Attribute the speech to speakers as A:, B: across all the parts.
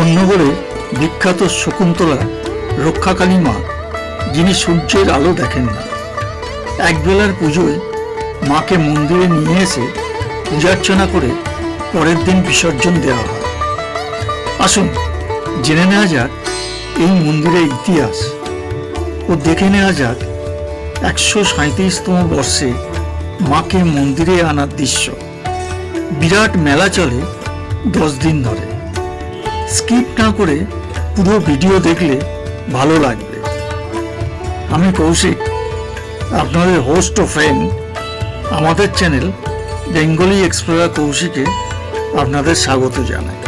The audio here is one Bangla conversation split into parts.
A: কোন্নগরে বিখ্যাত শকুন্তলা রক্ষাকালী মা, যিনি সূর্যের আলো দেখেন না। একবেলার পুজোয় মাকে মন্দিরে নিয়ে এসে পূজার্চনা করে পরের দিন বিসর্জন দেওয়া হয়। আসুন জেনে নেওয়া যাক এই মন্দিরের ইতিহাস ও দেখে নেওয়া যাক 137তম বর্ষে মাকে মন্দিরে আনার দৃশ্য। বিরাট মেলা চলে 10 দিন ধরে। স্কিপ না করে পুরো ভিডিও দেখলে ভালো লাগবে। আমি কৌশিক, আপনাদের হোস্ট ও ফ্রেন্ড। আমাদের চ্যানেল বেঙ্গলি এক্সপ্লোরার কৌশিকে আপনাদের স্বাগত জানাই।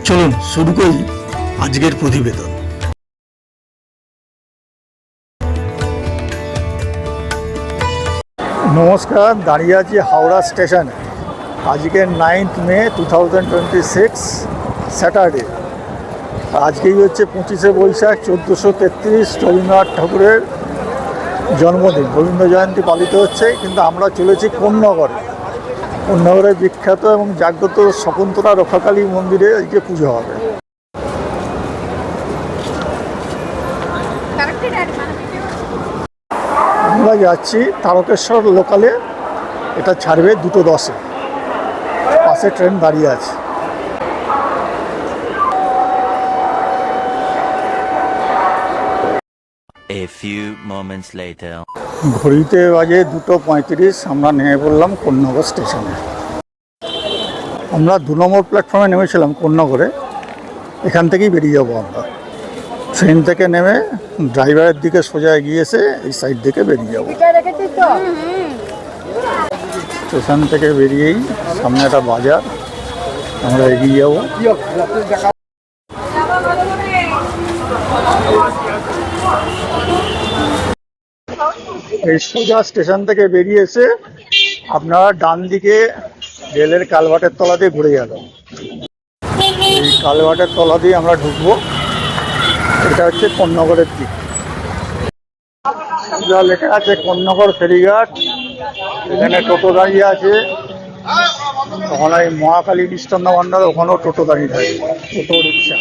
A: চলুন শুরু করি আজকের প্রতিবেদন। নমস্কার, দাঁড়িয়ে আছি হাওড়া স্টেশনে। আজকে 9th মে 2026 স্যাটারডে। আজকেই হচ্ছে 25শে বৈশাখ 1433 রবীন্দ্রনাথ ঠাকুরের জন্মদিন, রবীন্দ্র জয়ন্তী পালিত হচ্ছে। কিন্তু আমরা চলেছি কোন্নগরে। কোন্নগরের বিখ্যাত এবং জাগ্রত শকুন্তলা রক্ষাকালী মন্দিরে আজকে পুজো হবে। আমরা যাচ্ছি তারকেশ্বর লোকালে, এটা ছাড়বে 2:10-এ। পাশে ট্রেন দাঁড়িয়ে আছে।
B: A few moments later.
A: ঘড়িতে বাজে 2:35। আমরা নেমে পড়লাম কোন্নগর স্টেশনে। আমরা 2 নম্বর প্ল্যাটফর্মে নেমেছিলাম কোন্নগরে। এখান থেকেই বেরিয়ে যাবো আমরা। ট্রেন থেকে নেমে ড্রাইভারের দিকে সোজা এগিয়ে এসে এই সাইড থেকে বেরিয়ে যাবো। স্টেশন থেকে বেরিয়েই সামনে একটা বাজার, আমরা এগিয়ে যাবো। এই সোজা স্টেশন থেকে বেরিয়ে এসে আপনারা ডান দিকে রেলের কালভার্টের তলা দিয়ে ঘুরে যাবেন। এই কালভার্টের তলা দিয়ে আমরা ঢুকবো। এটা হচ্ছে কোন্নগরের দিক। যা লেখা আছে কোন্নগর ফেরিঘাট। এখানে টোটো দাঁড়িয়ে আছে। ওখানে মহাকালী মিষ্টান্ন ভান্ডার, ওখানেও টোটো দাঁড়িয়ে থাকে, টোটো রিক্সা।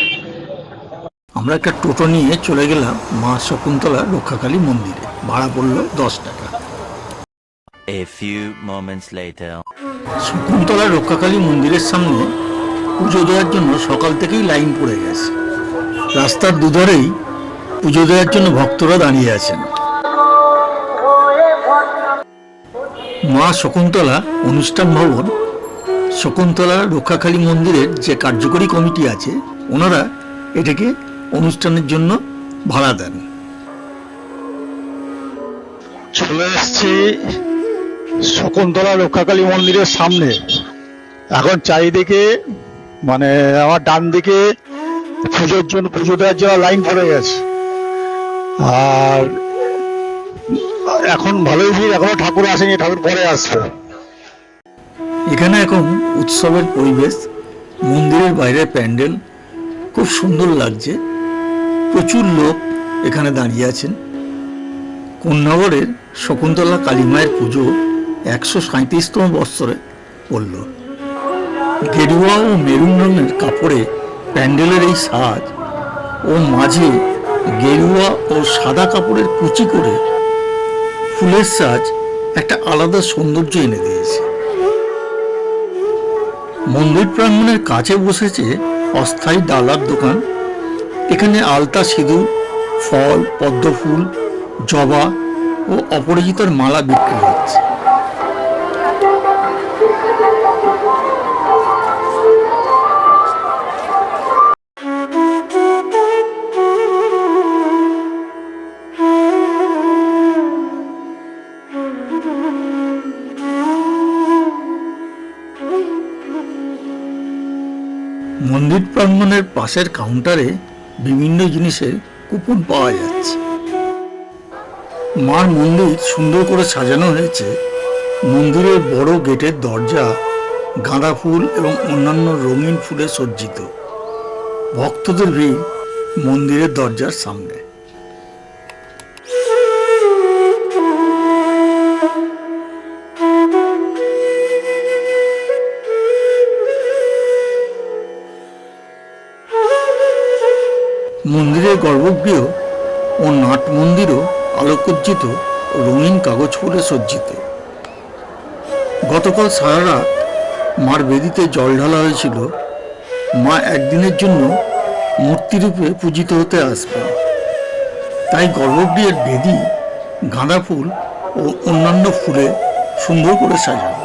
A: আমরা একটা টোটো নিয়ে চলে গেলাম মা শকুন্তলা রক্ষাকালী মন্দিরে। ভাড়া পড়লো 10 টাকা।
B: A few moments later.
A: Shakuntala Rakshakali মন্দিরের সামনে পুজো দেওয়ার জন্য সকাল থেকেই লাইন পড়ে গেছে। রাস্তার দুধারেই পুজো দেওয়ার জন্য ভক্তরা দাঁড়িয়ে আছেন। মা শকুন্তলা অনুষ্ঠান ভবন, শকুন্তলা রক্ষাকালী মন্দিরের যে কার্যকরী কমিটি আছে, ওনারা এটাকে অনুষ্ঠানের জন্য ভাড়া দেন। চলে এসছি শকুন্তলা রক্ষাকালী মন্দিরের সামনে। এখন চারিদিকে আমার ডান দিকে পুজো দেওয়ার জন্য লাইন পড়ে গেছে। আর এখন ভালোই ভিড়, এখনো ঠাকুর আসেনি, ঠাকুর পরে আসবে। এখানে এখন উৎসবের পরিবেশ। মন্দিরের বাইরের প্যান্ডেল খুব সুন্দর লাগছে। প্রচুর লোক এখানে দাঁড়িয়ে আছেন। কোন্নগরের শকুন্তলা কালী মায়ের পুজো 137তম বৎসরে পড়ল। গেরুয়া ও মেরুন রঙের কাপড়ে প্যান্ডেলের এই সাজ ও মাঝে গেরুয়া ও সাদা কাপড়ের কুচি করে ফুলের সাজ একটা আলাদা সৌন্দর্য এনে দিয়েছে। মন্দির প্রাঙ্গণের কাছে বসেছে অস্থায়ী ডালার দোকান। এখানে আলতা, সিঁদুর, ফল, পদ্মফুল, জবা ও অপরাজিতার মালা বিক্রি হচ্ছে। মন্দির প্রাঙ্গণের পাশের কাউন্টারে বিভিন্ন জিনিসের কুপন পাওয়া যাচ্ছে। মার মন্দির সুন্দর করে সাজানো হয়েছে। মন্দিরের বড় গেটের দরজা গাঁদা ফুল এবং অন্যান্য রঙিন ফুলে সজ্জিত। ভক্তদের ভিড় মন্দিরের দরজার সামনে। মন্দিরের গর্ভগৃহ ও নাট মন্দিরও আলোকজ্জিত রঙিন কাগজ ফুলে সজ্জিত। গতকাল সারা রাত মার বেদিতে জল ঢালা হয়েছিল। মা একদিনের জন্য মূর্তিরূপে পূজিত হতে আসবেন, তাই গর্ভগৃহের বেদি গাঁদা ফুল ও অন্যান্য ফুলে সুন্দর করে সাজানো।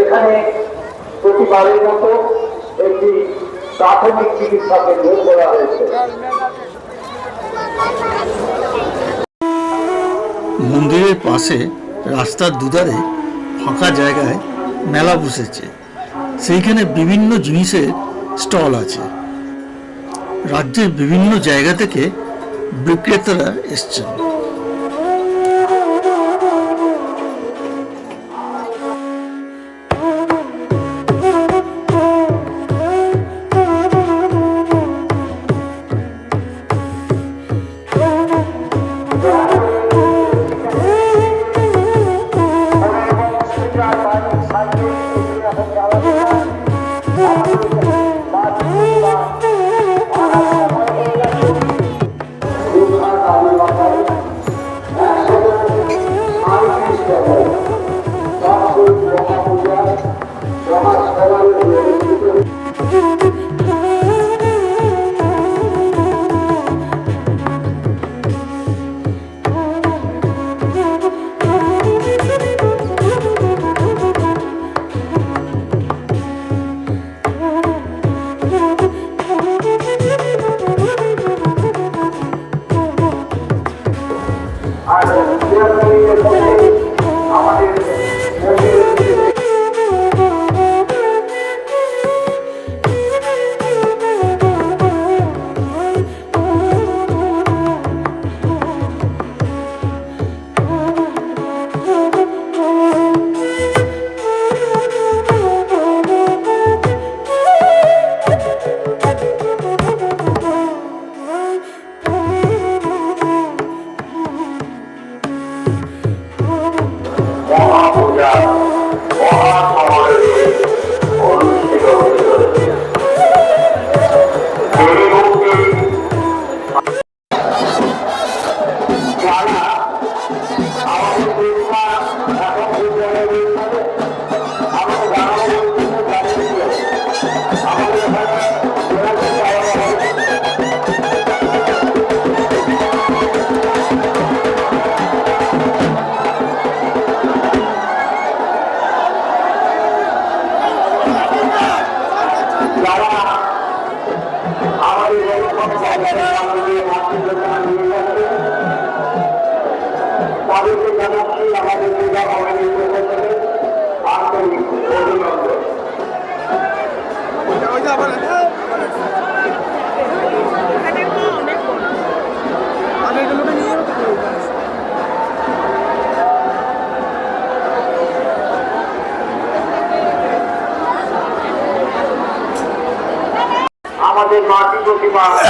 C: এখানে প্রতিবারের মতো একটি প্রাথমিক চিকিৎসা কেন্দ্র করা হয়েছে।
A: মন্দিরের পাশে রাস্তার দুধারে ফাঁকা জায়গায় মেলা বসেছে। সেইখানে বিভিন্ন জিনিসের স্টল আছে। রাজ্যের বিভিন্ন জায়গা থেকে বিক্রেতারা এসছেন।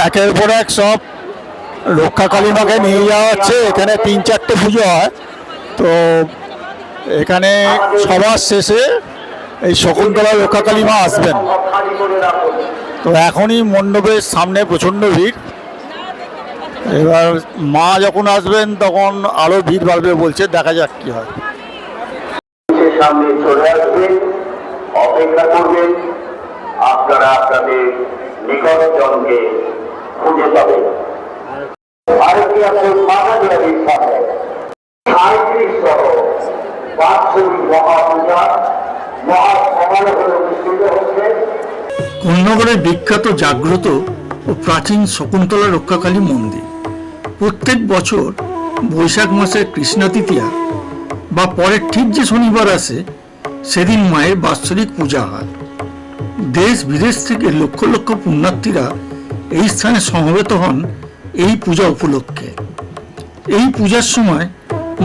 D: একের পর এক সব রক্ষাকালী মাকে নিয়ে যাওয়া হচ্ছে। এখানে 3-4টে পুজো হয়, তো এখানে সবার শেষে এই শকুন্তলা রক্ষাকালী মা আসবেন। তো এখনই মণ্ডপের সামনে প্রচণ্ড ভিড়। এবার মা যখন আসবেন তখন আরও ভিড় বাড়বে বলছে, দেখা যাক কি হয়।
C: সামনে চলে আসবেন, অপেক্ষা করবেন, আপনারা আপনাদের নিকটজনকে খুঁজে পাবে। আরেকটি আছে মাঝারিয়া বিখ্যাত ৩৭ সহ বাৎসরিক মহাপূজা মহাসমারোহে অনুষ্ঠিত হচ্ছে।
A: কোন্নগরের বিখ্যাত জাগ্রত ও প্রাচীন শকুন্তলা রক্ষাকালী মন্দির প্রত্যেক বছর বৈশাখ মাসের কৃষ্ণা তৃতীয়া বা পরের ঠিক যে শনিবার আসে সেদিন মায়ের বাৎসরিক পূজা হয়। দেশ বিদেশ থেকে লক্ষ লক্ষ পুণ্যার্থীরা এই স্থানে সমবেত হন এই পূজা উপলক্ষে। এই পূজার সময়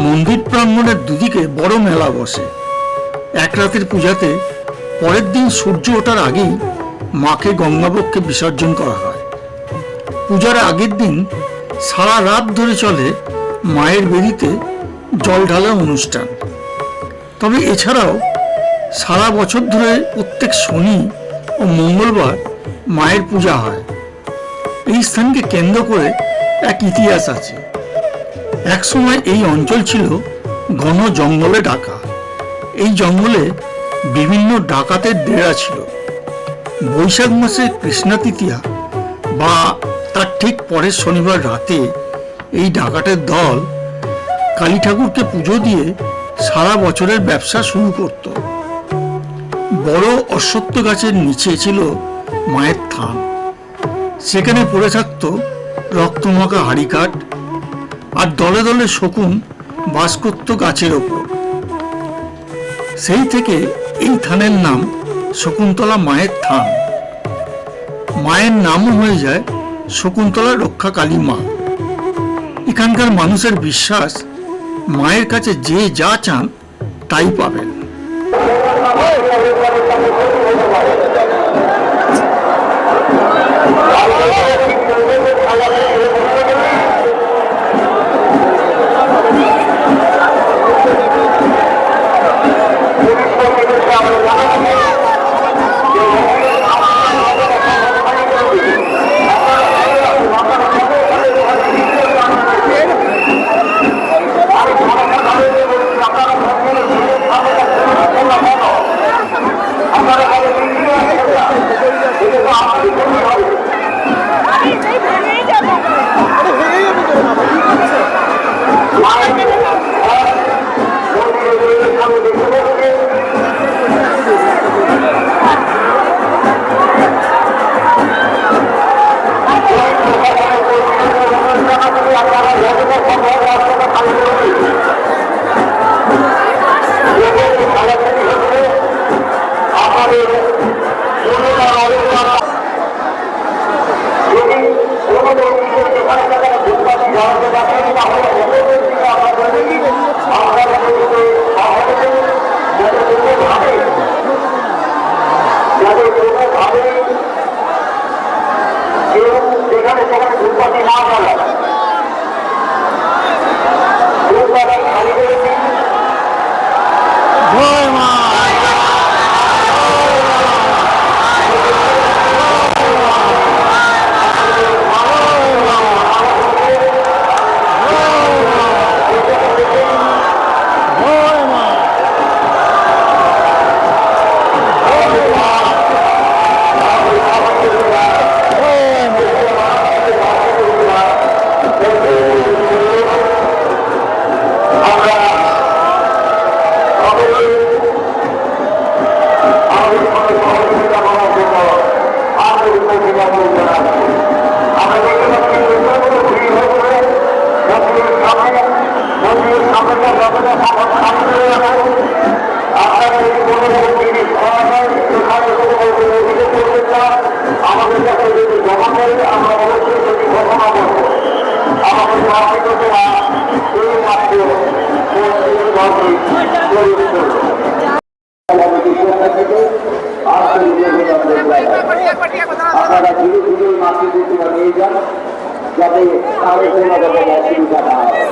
A: মন্দির প্রাঙ্গণের দুদিকে বড় মেলা বসে। এক রাতের পূজাতে পরের দিন সূর্য ওঠার আগেই মাকে গঙ্গাবক্ষে বিসর্জন করা হয়। পূজার আগের দিন সারা রাত ধরে চলে মায়ের বেদিতে জল ঢালা অনুষ্ঠান। তবে এছাড়াও সারা বছর ধরে প্রত্যেক শনি ও মঙ্গলবার মায়ের পূজা হয়। এই স্থানকে কেন্দ্র করে এক ইতিহাস আছে। একসময় এই অঞ্চল ছিল ঘন জঙ্গলে ঢাকা। এই জঙ্গলে বিভিন্ন ডাকাতের ডেরা ছিল। বৈশাখ মাসে কৃষ্ণা তৃতীয়া বা তার ঠিক পরের শনিবার রাতে এই ডাকাতের দল কালী ঠাকুরকে পুজো দিয়ে সারা বছরের ব্যবসা শুরু করত। বড় অশ্বত্থ গাছের নিচে ছিল মায়ের থান। সেখানে পড়ে থাকত রক্তমাখা হাড়িকাঠ, আর দলে দলে শকুন বাস করত গাছের ওপর। সেই থেকে এই থানের নাম শকুন্তলা মায়ের থান। মায়ের নামও হয়ে যায় শকুন্তলা রক্ষাকালী মা। এখানকার মানুষের বিশ্বাস মায়ের কাছে যে যা চান তাই পাবেন।
C: আপনারা ধীরে ধীরে মাকে নিয়ে যান যাতে কারো কোনো রকম অসুবিধা না হয়।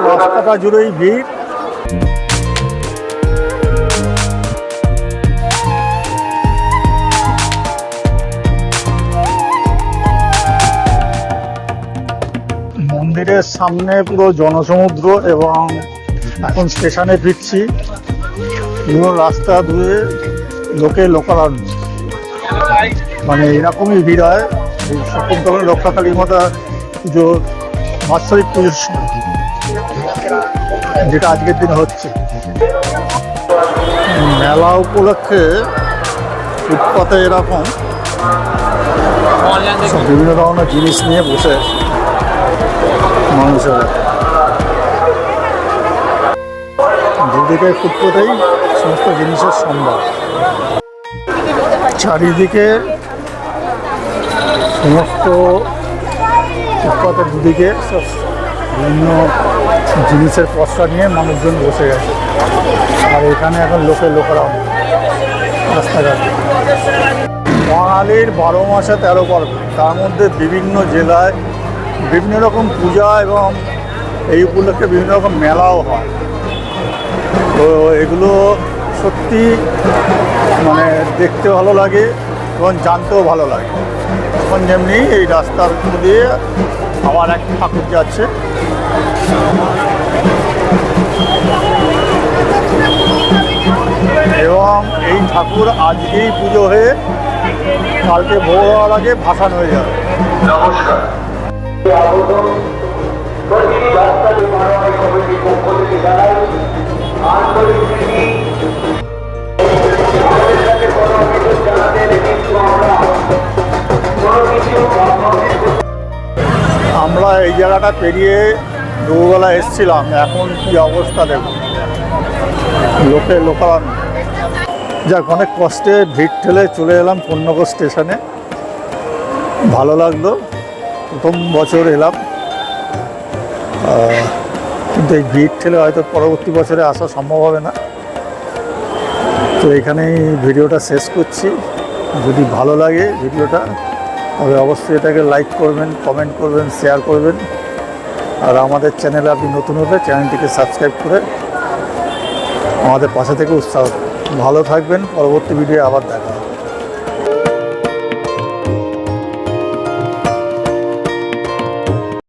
D: রাস্তাটা জুড়েই ভিড়। চোখের সামনে পুরো জনসমুদ্র, এবং এখন স্টেশনে ফিরছি। পুরো রাস্তা ধুয়ে লোকে লোকারণ্য, মানে এরকমই ভিড় হয় এই শকুন্তলা রক্ষাকালী মাতা পুজো, বাৎসরিক পুজোর সময়, যেটা আজকের দিনে হচ্ছে। মেলা উপলক্ষে ফুটপাতে এরকম সব বিভিন্ন ধরনের জিনিস নিয়ে বসে মানুষেরা, দুদিকে ফুটপাতেই সমস্ত জিনিসের সম্ভার। চারিদিকে সমস্ত ফুটপাতের দুদিকে সব বিভিন্ন জিনিসের পসরা নিয়ে মানুষজন বসে গেছে, আর এখানে এখন লোকেরা রাস্তাঘাটে। বাঙালির 12 মাসে 13 পার্বণ, তার মধ্যে বিভিন্ন জেলায় বিভিন্ন রকম পূজা এবং এই উপলক্ষে বিভিন্ন রকম মেলাও হয়। তো এগুলো সত্যি মানে দেখতে ভালো লাগে এবং জানতেও ভালো লাগে। এখন যেমনি এই রাস্তার উপর দিয়ে আবার এক ঠাকুর যাচ্ছে, এবং এই ঠাকুর আজকেই পুজো হয়ে কালকে ভোর হওয়ার আগে ভাসান হয়ে যাবে।
C: নমস্কার। প্রতিটি রাস্তাতে মানবিক কমিটির পক্ষ থেকে জানাই আন্তরিক প্রীতি। আমাদের সাথে কোনো অভিযোগ জানাতে কিন্তু আমরা কোনো কিছু
D: আমরা এই জায়গাটা পেরিয়ে দুপুরবেলা এসেছিলাম, এখন কি অবস্থা দেখুন, লোকারণ্য। যাক, অনেক কষ্টে ভিড় ঠেলে চলে এলাম পূর্ণনগর স্টেশনে। ভালো লাগলো, প্রথম বছর এলাম, কিন্তু এই ভিড় ঠেলে হয়তো পরবর্তী বছরে আসা সম্ভব হবে না। তো এখানেই ভিডিওটা শেষ করছি। যদি ভালো লাগে ভিডিওটা, তবে অবশ্যই এটাকে লাইক করবেন, কমেন্ট করবেন, শেয়ার করবেন। আর আমাদের চ্যানেলে আপনি নতুন হলে চ্যানেলটিকে সাবস্ক্রাইব করে আমাদের পাশে থেকে উৎসাহ। ভালো থাকবেন, পরবর্তী ভিডিও আবার দেখা হবে।